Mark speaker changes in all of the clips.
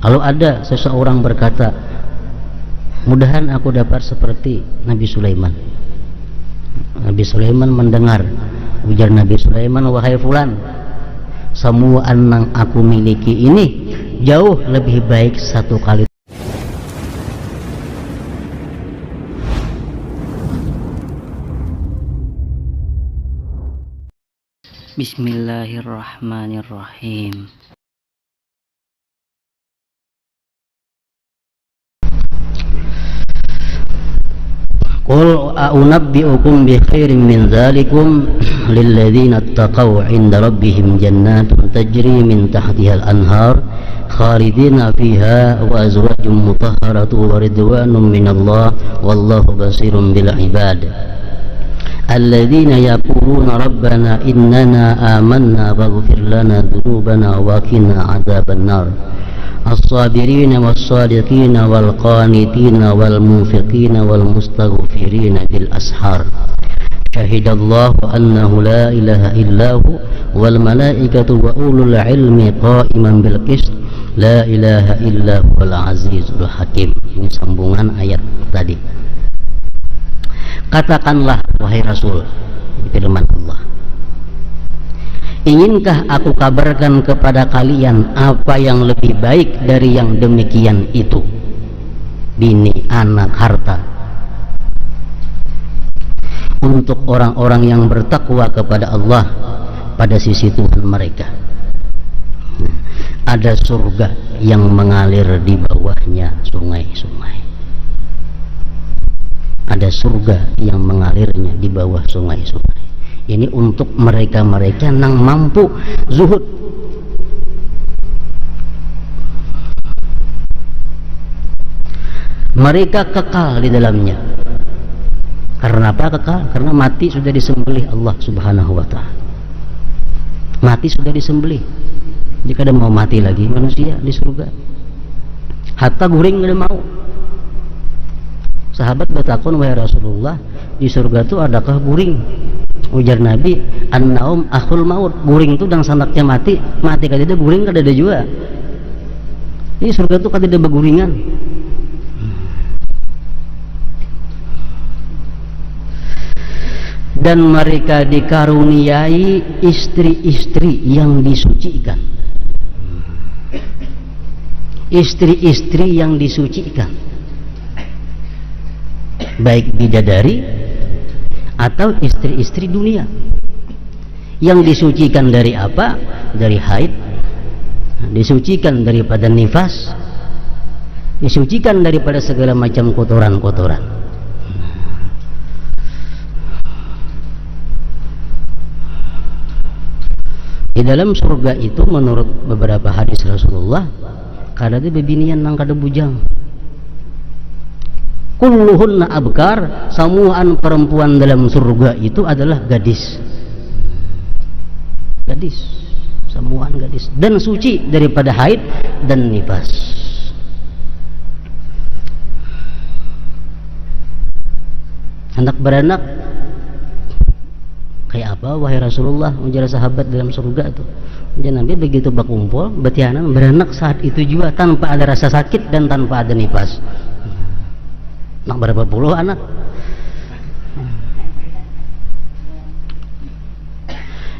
Speaker 1: Kalau ada seseorang berkata, mudahan aku dapat seperti Nabi Sulaiman. Nabi Sulaiman mendengar, ujar Nabi Sulaiman, wahai fulan, semua yang aku miliki ini jauh lebih baik satu kali. Bismillahirrahmanirrahim. Qul a'unabbi'ukum bi khairin min dzalikum lilladzina ittaqaw 'inda rabbihim jannatun tajri min tahtiha al-anhar khalidina fiha wa azwajun mutahharatun wa ridwanun minallah wallahu basirun bil ibad. Alladzina yaquluna rabbana innana amanna faghfir lana dzunubana wa qina 'adzaban nar. As-sabirina was-sadiqina wal-qanitina wal-munfiqina wal-mustaghfirina bil ashar. Syahidallahu annahu la ilaha illahu wal malaikatu wa ulul ilmi qa'iman bil qist. La ilaha illa huwal azizul hakim. Ini sambungan ayat tadi. Katakanlah wahai Rasul, firman Allah, inginkah aku kabarkan kepada kalian apa yang lebih baik dari yang demikian itu? Bini, anak, harta. Untuk orang-orang yang bertakwa kepada Allah pada sisi Tuhan mereka. Ada surga yang mengalir di bawahnya sungai-sungai. Ada surga yang mengalirnya di bawah sungai-sungai. Ini untuk mereka-mereka yang mampu zuhud. Mereka kekal di dalamnya. Karena apa kekal? Karena mati sudah disembelih Allah Subhanahu wa ta'ala. Mati sudah disembelih. Jika ada mau mati lagi manusia di surga, hatta guring tidak mau. Sahabat bertakun, wahai Rasulullah, di surga itu adakah guring? Ujar Nabi, an-naum akhul maut. Guring itu dan sanaknya mati. Mati kada ada guring, kada ada juga. Ini surga itu kada ada beguringan. Dan mereka dikaruniai istri-istri yang disucikan. Istri-istri yang disucikan, baik bidadari atau istri-istri dunia. Yang disucikan dari apa? Dari haid, disucikan daripada nifas, disucikan daripada segala macam kotoran-kotoran. Di dalam surga itu menurut beberapa hadis Rasulullah, kada ada bebinian nang kada bujang. Kulluhunna abkar, semuaan perempuan dalam surga itu adalah gadis. Gadis, semuaan gadis, dan suci daripada haid dan nifas. Anak beranak kayak apa wahai Rasulullah? Ujar sahabat dalam surga itu. Dan Nabi begitu berkumpul betianan beranak saat itu juga tanpa ada rasa sakit dan tanpa ada nifas. Nak berapa puluh anak?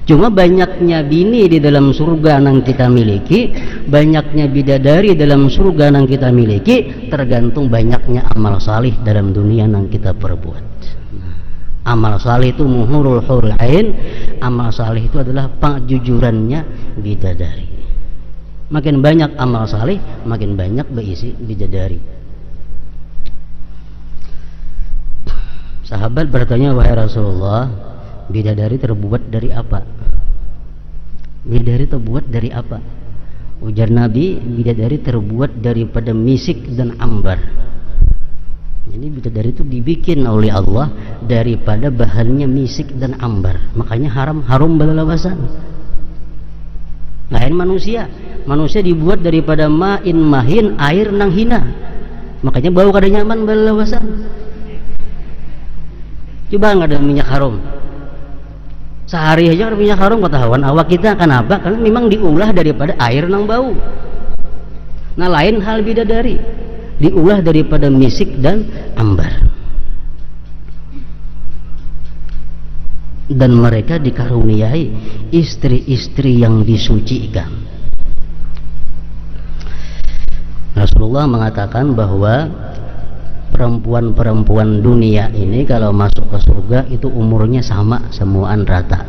Speaker 1: Cuma banyaknya bini di dalam surga yang kita miliki, banyaknya bidadari dalam surga yang kita miliki, tergantung banyaknya amal salih dalam dunia yang kita perbuat. Amal salih itu muhurul hurul ain. Amal salih itu adalah penjujurannya bidadari. Makin banyak amal salih, makin banyak berisi bidadari. Sahabat bertanya, wahai Rasulullah, bidadari terbuat dari apa? Bidadari terbuat dari apa? Ujar Nabi, bidadari terbuat daripada misik dan ambar. Jadi bidadari itu dibikin oleh Allah daripada bahannya misik dan ambar. Makanya harum balalawasan. Lain manusia. Manusia dibuat daripada ma'in mahin, air nang hina. Makanya bau kada nyaman balalawasan. Coba nggak ada minyak harum. Sehari aja ada minyak harum ketahuan awak kita. Kenapa? Karena memang diolah daripada air nang bau. Nah, lain hal bidadari, diulah daripada misik dan ambar. Dan mereka dikaruniai istri-istri yang disucikan. Rasulullah mengatakan bahwa perempuan-perempuan dunia ini kalau masuk ke surga itu umurnya sama, semuaan rata.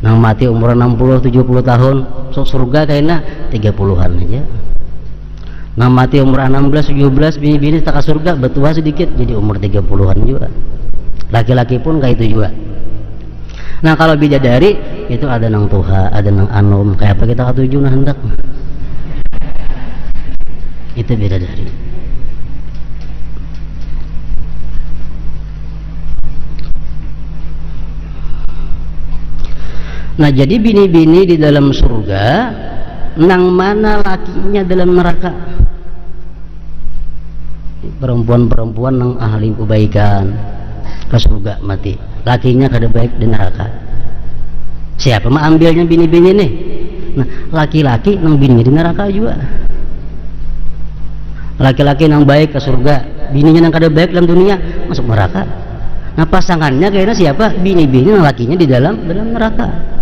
Speaker 1: Nang mati umur 60-70 tahun sok surga kayaknya 30-an aja. Nang mati umur 16-17 bini-bini tak ke surga betua sedikit jadi umur 30-an juga. Laki-laki pun kayak itu juga. Nah, kalau bidadari itu ada nang tuha, ada nang anum, kayak apa kita katuju nah hendak. Itu bidadari. Nah, jadi bini-bini di dalam surga, nang mana lakinya dalam neraka? Perempuan-perempuan nang ahli kebaikan ke surga mati, lakinya kada baik di neraka. Siapa mah ambilnya bini-bini nih? Nah, laki-laki nang bininya di neraka juga. Laki-laki nang baik ke surga, bininya nang kada baik dalam dunia masuk neraka. Nah, pasangannya kayaknya siapa? Bini-bini nang lakinya di dalam neraka.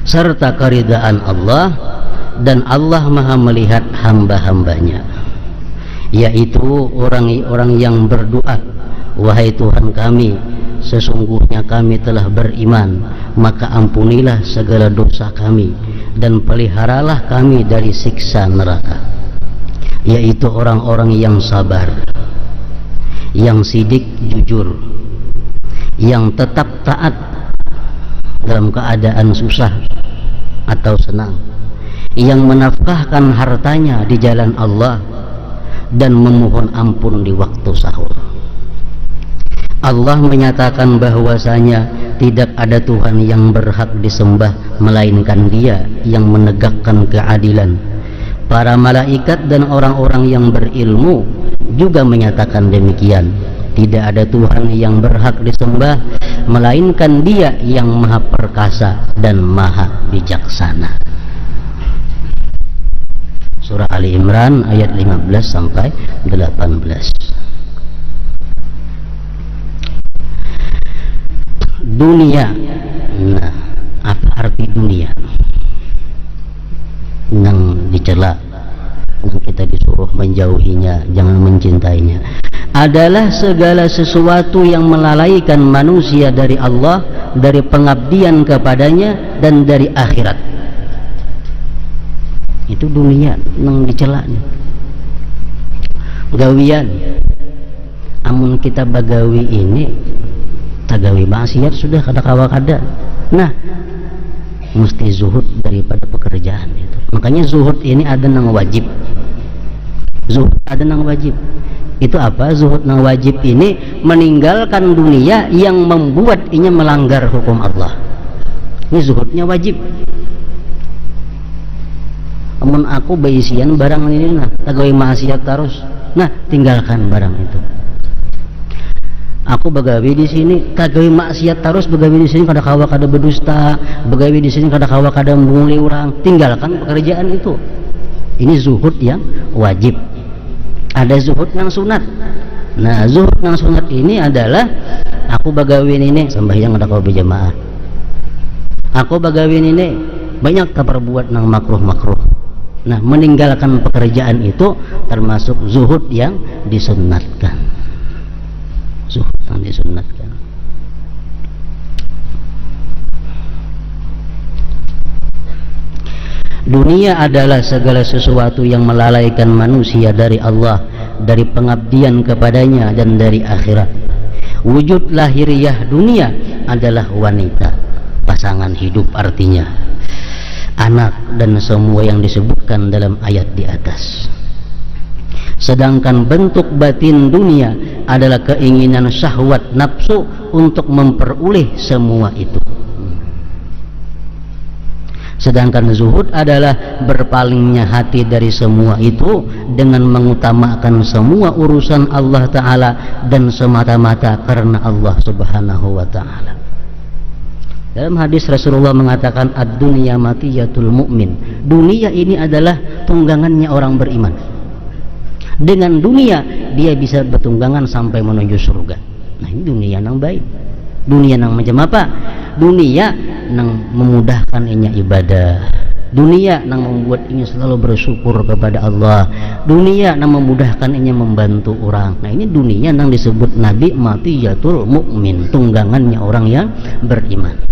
Speaker 1: Serta keridaan Allah, dan Allah maha melihat hamba-hambanya, yaitu orang-orang yang berdoa, wahai Tuhan kami, sesungguhnya kami telah beriman, maka ampunilah segala dosa kami dan peliharalah kami dari siksa neraka. Yaitu orang-orang yang sabar, yang sidik jujur, yang tetap taat dalam keadaan susah atau senang, yang menafkahkan hartanya di jalan Allah dan memohon ampun di waktu sahur. Allah menyatakan bahwasanya tidak ada Tuhan yang berhak disembah melainkan Dia yang menegakkan keadilan. Para malaikat dan orang-orang yang berilmu juga menyatakan demikian. Tidak ada Tuhan yang berhak disembah melainkan Dia yang maha perkasa dan maha bijaksana. Surah Ali Imran ayat 15 sampai 18. Dunia. Nah, apa arti dunia? Yang dicela, yang kita disuruh menjauhinya, jangan mencintainya, adalah segala sesuatu yang melalaikan manusia dari Allah, dari pengabdian kepadanya, dan dari akhirat. Itu dunia yang dicela. Gawian, amun kita bagawi ini tagawi maksiat sudah kada kawa kada. Nah, mesti zuhud daripada pekerjaan itu. Makanya zuhud ini ada nang wajib. Zuhud ada nang wajib. Itu apa? Zuhud nang wajib ini meninggalkan dunia yang membuat inya melanggar hukum Allah. Ini zuhudnya wajib. Amun aku baisian barang ini nah tagawi maksiat terus. Nah, tinggalkan barang itu. Aku begawi di sini tagawi maksiat terus, begawi di sini kada kawa kada berdusta, begawi di sini kada kawa kada membunguli orang, tinggalkan pekerjaan itu. Ini zuhud yang wajib. Ada zuhud yang sunat. Nah, zuhud yang sunat ini adalah aku begawi ini sembahyang kada kawa berjamaah. Aku begawi ini banyak keperbuat nang makruh-makruh. Nah, meninggalkan pekerjaan itu termasuk zuhud yang disunatkan. Zuhud yang disunatkan. Dunia adalah segala sesuatu yang melalaikan manusia dari Allah, dari pengabdian kepadanya, dan dari akhirat. Wujud lahiriah dunia adalah wanita, pasangan hidup artinya, anak, dan semua yang disebutkan dalam ayat di atas. Sedangkan bentuk batin dunia adalah keinginan syahwat nafsu untuk memperoleh semua itu. Sedangkan zuhud adalah berpalingnya hati dari semua itu dengan mengutamakan semua urusan Allah Ta'ala dan semata-mata karena Allah Subhanahu wa Ta'ala. Dalam hadis Rasulullah mengatakan ad-dunya matiyatul mu'min. Dunia ini adalah tunggangannya orang beriman. Dengan dunia dia bisa bertunggangan sampai menuju surga. Nah, ini dunia yang baik. Dunia yang macam apa? Dunia yang memudahkan inya ibadah. Dunia yang membuat inya selalu bersyukur kepada Allah. Dunia yang memudahkan inya membantu orang. Nah, ini dunia yang disebut Nabi matiyatul mukmin, tunggangannya orang yang beriman.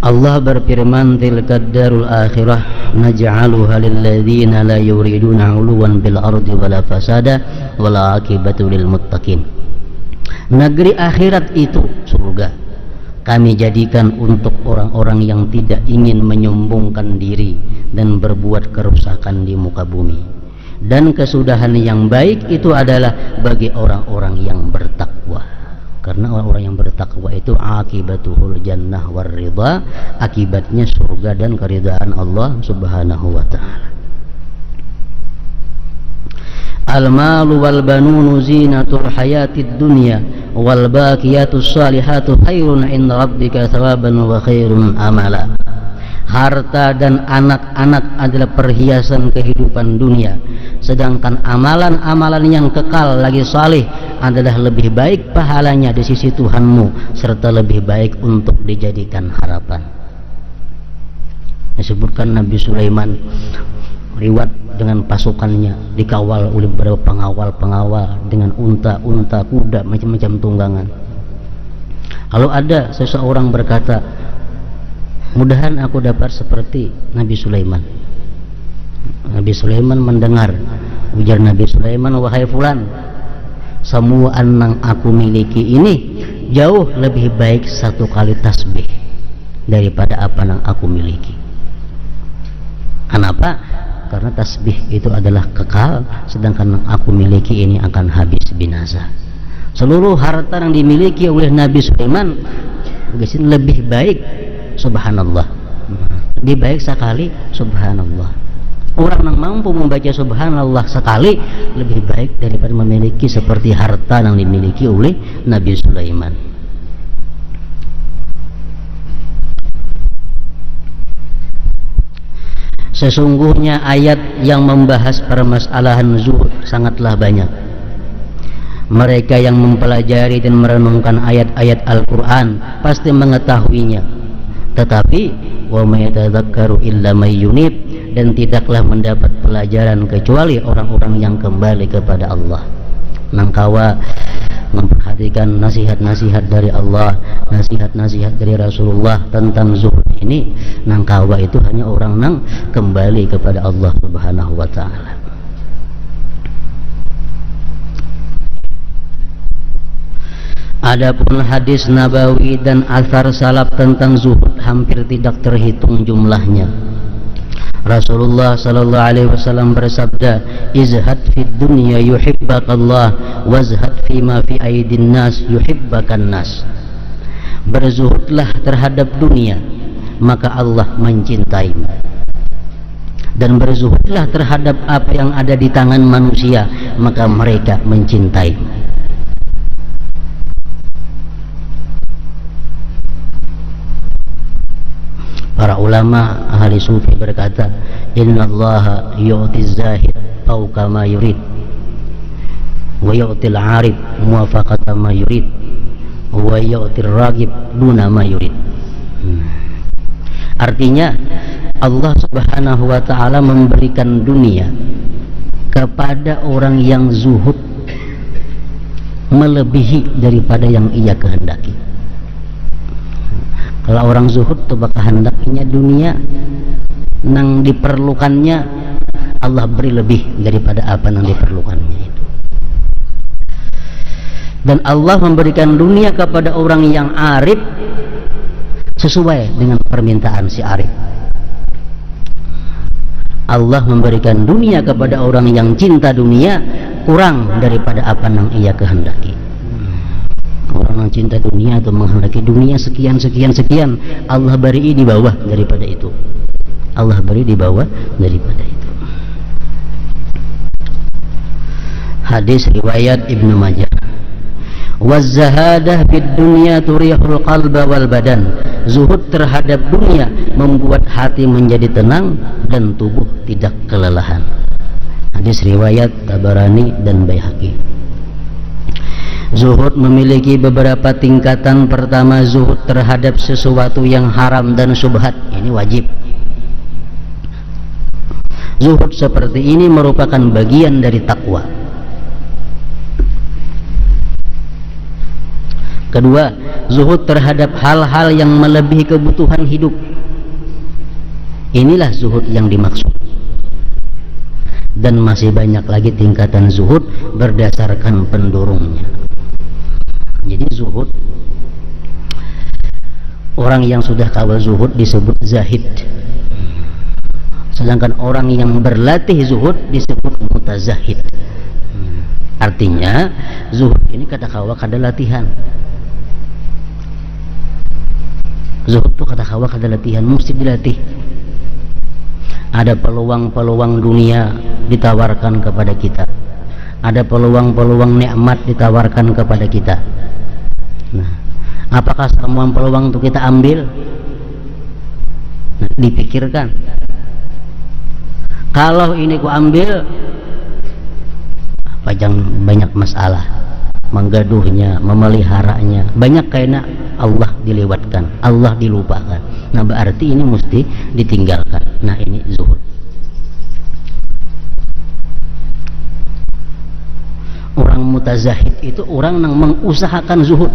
Speaker 1: Allah berfirman, tilkad darul akhirah naj'aluha lil ladzina la yuriduna 'uluwan bil ardi wala fasada wala aqibatu lil muttaqin. Negeri akhirat itu surga kami jadikan untuk orang-orang yang tidak ingin menyombongkan diri dan berbuat kerusakan di muka bumi. Dan kesudahan yang baik itu adalah bagi orang-orang yang bertakwa. Karena orang-orang yang bertakwa itu akibatuhul jannah war ridha, akibatnya surga dan keridhaan Allah Subhanahu wa Ta'ala. Al-malu wal banunu zinatul hayatid dunya wal baqiyatus salihatu khairun 'inda rabbika thawaban wa khairun amala. Harta dan anak-anak adalah perhiasan kehidupan dunia, sedangkan amalan-amalan yang kekal lagi saleh adalah lebih baik pahalanya di sisi Tuhanmu serta lebih baik untuk dijadikan harapan. Disebutkan Nabi Sulaiman riwayat dengan pasukannya dikawal oleh beberapa pengawal-pengawal dengan unta-unta, kuda, macam-macam tunggangan. Lalu ada seseorang berkata, mudahan aku dapat seperti Nabi Sulaiman. Nabi Sulaiman mendengar, ujar Nabi Sulaiman, wahai fulan, semua yang aku miliki ini jauh lebih baik satu kali tasbih daripada apa yang aku miliki. Kenapa? Karena tasbih itu adalah kekal, sedangkan yang aku miliki ini akan habis binasa. Seluruh harta yang dimiliki oleh Nabi Sulaiman lebih baik, subhanallah, lebih baik sekali, subhanallah. Orang yang mampu membaca subhanallah sekali lebih baik daripada memiliki seperti harta yang dimiliki oleh Nabi Sulaiman. Sesungguhnya ayat yang membahas permasalahan zuhud sangatlah banyak. Mereka yang mempelajari dan merenungkan ayat-ayat Al-Quran pasti mengetahuinya. Tetapi wa may yatadzakkaru illa may yunib, dan tidaklah mendapat pelajaran kecuali orang-orang yang kembali kepada Allah. Nangkawa memperhatikan nasihat-nasihat dari Allah, nasihat-nasihat dari Rasulullah tentang zuhud ini, nangkawa itu hanya orang yang kembali kepada Allah Subhanahu wa Ta'ala. Adapun hadis nabawi dan athar salaf tentang zuhud hampir tidak terhitung jumlahnya. Rasulullah sallallahu alaihi wasallam bersabda, izhad fid dunya yuhibbakallah wazhad fima fi aidin nas yuhibbakan nas. Berzuhudlah terhadap dunia, maka Allah mencintaimu. Dan berzuhudlah terhadap apa yang ada di tangan manusia, maka mereka mencintaimu. Para ulama ahli sufi berkata, innallaha yu'tiz zahid fawqa ma yurid wa yu'til 'arif muwafaqata ma yurid wa yu'tir ragib duna ma yurid. Artinya Allah Subhanahu wa Ta'ala memberikan dunia kepada orang yang zuhud melebihi daripada yang ia kehendaki. Kalau orang zuhud itu bakal hendaknya dunia nang diperlukannya Allah beri lebih daripada apa yang diperlukannya itu. Dan Allah memberikan dunia kepada orang yang arif sesuai dengan permintaan si arif. Allah memberikan dunia kepada orang yang cinta dunia kurang daripada apa yang ia kehendaki. Orang yang cinta dunia atau menghendaki dunia sekian, Allah beri di bawah daripada itu. Allah beri di bawah daripada itu. Hadis riwayat Ibnu Majah. Waz-zahadah bid dunya turihul qalba wal badan. Zuhud terhadap dunia membuat hati menjadi tenang dan tubuh tidak kelelahan. Hadis riwayat Tabarani dan Baihaqi. Zuhud memiliki beberapa tingkatan. Pertama, zuhud terhadap sesuatu yang haram dan syubhat. Ini wajib. Zuhud seperti ini merupakan bagian dari takwa. Kedua, zuhud terhadap hal-hal yang melebihi kebutuhan hidup. Inilah zuhud yang dimaksud. Dan masih banyak lagi tingkatan zuhud berdasarkan pendorongnya. Jadi zuhud, orang yang sudah kawal zuhud disebut zahid. Sedangkan orang yang berlatih zuhud disebut mutazahid. Artinya zuhud ini kada kawa kada latihan. Zuhud itu kata kawa kada latihan, mesti dilatih. Ada peluang-peluang dunia ditawarkan kepada kita. Ada peluang-peluang nikmat ditawarkan kepada kita. Nah, apakah semua peluang itu kita ambil? Nah, dipikirkan. Kalau ini ku ambil, banyak masalah, menggaduhnya, memeliharanya, banyak karena Allah dilewatkan, Allah dilupakan. Nah, berarti ini mesti ditinggalkan. Nah, ini zuhud. Orang mutazahid itu orang yang mengusahakan zuhud.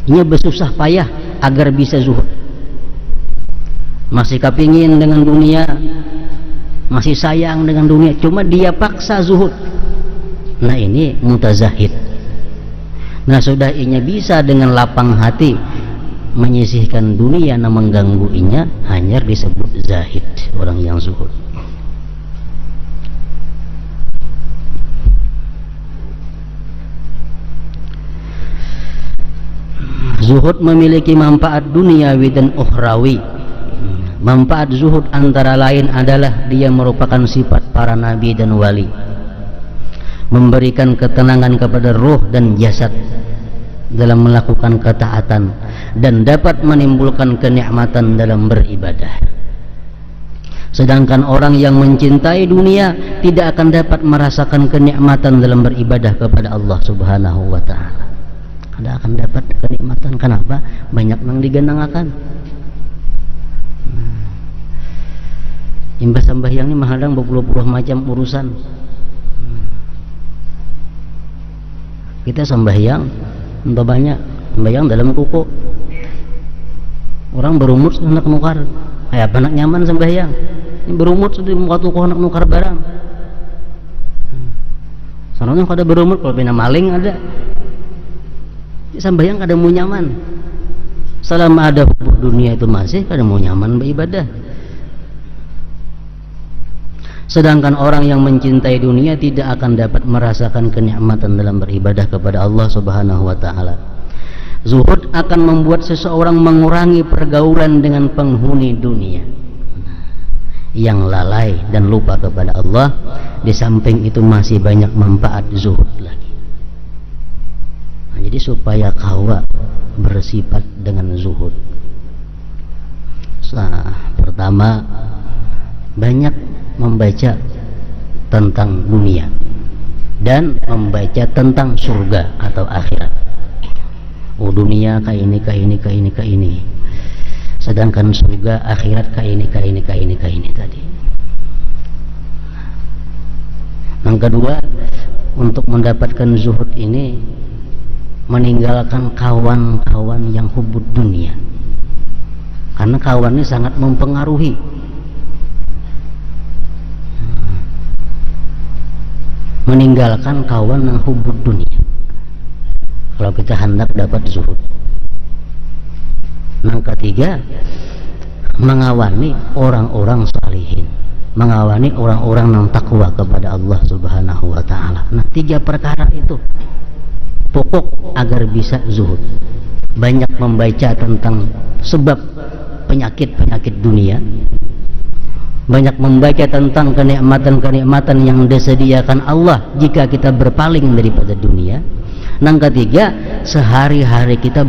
Speaker 1: Ia bersusah payah agar bisa zuhud. Masih kepingin dengan dunia, masih sayang dengan dunia, cuma dia paksa zuhud. Nah, ini mutazahid. Nah, sudah inya bisa dengan lapang hati menyisihkan dunia yang mengganggu inya, hanya disebut zahid, orang yang zuhud. Zuhud memiliki manfaat duniawi dan ukhrawi. Manfaat zuhud antara lain adalah dia merupakan sifat para nabi dan wali, memberikan ketenangan kepada ruh dan jasad dalam melakukan ketaatan, dan dapat menimbulkan kenikmatan dalam beribadah. Sedangkan orang yang mencintai dunia tidak akan dapat merasakan kenikmatan dalam beribadah kepada Allah Subhanahu wa ta'ala. Tidak akan dapat kenikmatan. Kenapa? Banyak yang digenangakan. Imbas sembahyang ini menghadang berpuluh-puluh macam urusan. Kita sembahyang entah banyak, sembahyang dalam ruku. Orang berumur sudah nak nukar, kayak apa nak nyaman sembahyang. Ini berumur sudah muka tuku nak nukar barang. Soalnya kada berumur kalau bina maling ada. Sembahyang kada mau nyaman. Selama ada hubur dunia itu masih kada mau nyaman beribadah. Sedangkan orang yang mencintai dunia tidak akan dapat merasakan kenikmatan dalam beribadah kepada Allah Subhanahu wa ta'ala. Zuhud akan membuat seseorang mengurangi pergaulan dengan penghuni dunia yang lalai dan lupa kepada Allah. Di samping itu masih banyak manfaat zuhud lagi. Nah, jadi supaya kawa bersifat dengan zuhud, pertama, banyak membaca tentang dunia dan membaca tentang surga atau akhirat. Oh, dunia kayak ini, sedangkan surga akhirat kayak ini tadi. Yang kedua, untuk mendapatkan zuhud ini meninggalkan kawan-kawan yang hubud dunia, karena kawan ini sangat mempengaruhi. Meninggalkan kawan yang hubud dunia kalau kita hendak dapat zuhud. Yang ketiga, mengawani orang-orang salihin. mengawani orang-orang yang takwa kepada Allah Subhanahu wa taala. Nah, 3 perkara itu pokok agar bisa zuhud. Banyak membaca tentang sebab penyakit-penyakit dunia. Banyak membaca tentang kenikmatan-kenikmatan yang disediakan Allah jika kita berpaling daripada dunia. Yang ketiga, sehari-hari kita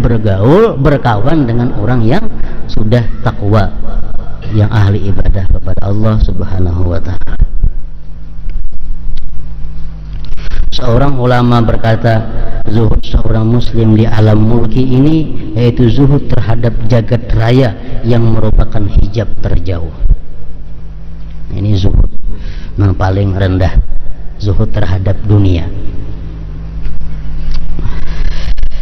Speaker 1: berkawan dengan orang yang sudah takwa, yang ahli ibadah kepada Allah Subhanahu wa taala. Seorang ulama berkata, zuhud seorang muslim di alam mulki ini yaitu zuhud terhadap jagat raya yang merupakan hijab terjauh. Ini zuhud yang paling rendah, zuhud terhadap dunia.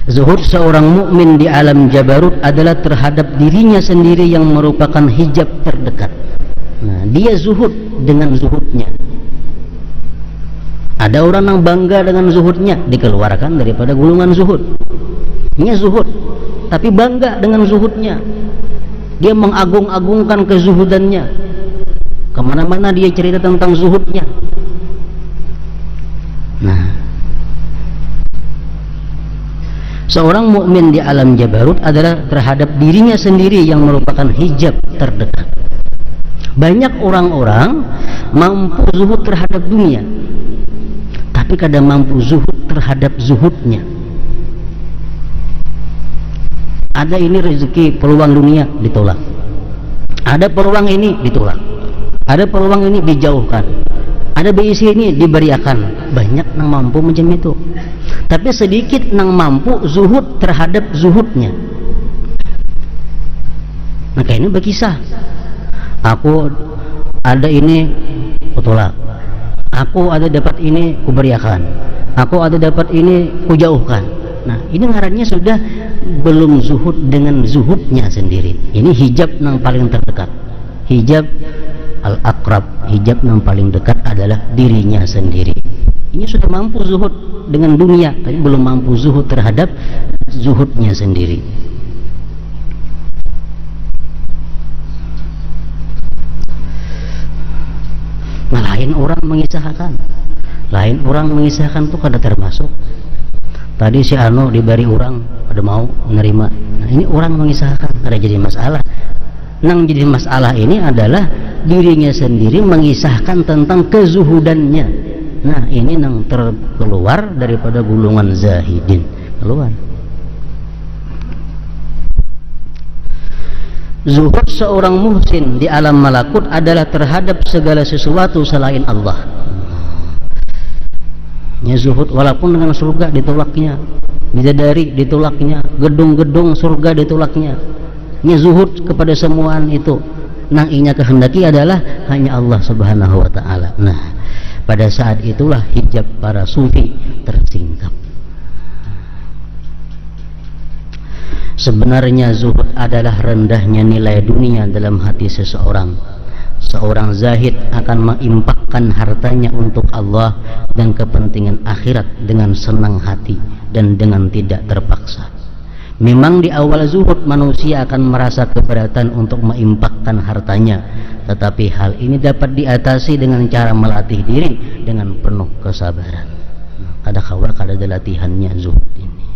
Speaker 1: Zuhud seorang mukmin di alam jabarut adalah terhadap dirinya sendiri yang merupakan hijab terdekat. Nah, dia zuhud dengan zuhudnya. Ada orang yang bangga dengan zuhudnya, dikeluarkan daripada gulungan zuhud. Ini zuhud, tapi bangga dengan zuhudnya. Dia mengagung-agungkan kezuhudannya. Kemana-mana dia cerita tentang zuhudnya. Nah, seorang mukmin di alam jabarut adalah terhadap dirinya sendiri yang merupakan hijab terdekat. Banyak orang-orang mampu zuhud terhadap dunia, tapi kadang mampu zuhud terhadap zuhudnya. Ada ini rezeki peluang dunia ditolak, ada peluang ini ditolak, ada peluang ini dijauhkan, ada BIC ini diberiakan. Banyak yang mampu macam itu, tapi sedikit yang mampu zuhud terhadap zuhudnya. Maka ini berkisah, aku ada ini kutolak, aku ada dapat ini kuberiakan, aku ada dapat ini kujauhkan. Nah, ini ngarannya sudah belum zuhud dengan zuhudnya sendiri. Ini hijab yang paling terdekat, hijab al-aqrab, hijab yang paling dekat adalah dirinya sendiri. Ini sudah mampu zuhud dengan dunia, tapi belum mampu zuhud terhadap zuhudnya sendiri. Nah, lain orang mengisahkan tuh kada termasuk. Tadi si Ano diberi orang ada mau menerima. Nah, ini orang mengisahkan, kada jadi masalah. Yang jadi masalah ini adalah dirinya sendiri mengisahkan tentang kezuhudannya. Nah, ini yang terkeluar daripada gulungan zahidin, keluar. Zuhud seorang muhsin di alam malakut adalah terhadap segala sesuatu selain Allah. Ya, zuhud walaupun dengan surga ditolaknya, bidadari ditolaknya, gedung-gedung surga ditolaknya. Ya, zuhud kepada semuaan itu. Nang inya kehendaki adalah hanya Allah Subhanahu wa taala. Nah, pada saat itulah hijab para sufi tersingkap. Sebenarnya zuhud adalah rendahnya nilai dunia dalam hati seseorang. Seorang zahid akan mengimpakkan hartanya untuk Allah dan kepentingan akhirat dengan senang hati dan dengan tidak terpaksa. Memang di awal zuhud manusia akan merasa keberatan untuk mengimpakkan hartanya, tetapi hal ini dapat diatasi dengan cara melatih diri dengan penuh kesabaran. Kada kawal kada ada latihannya zuhud ini.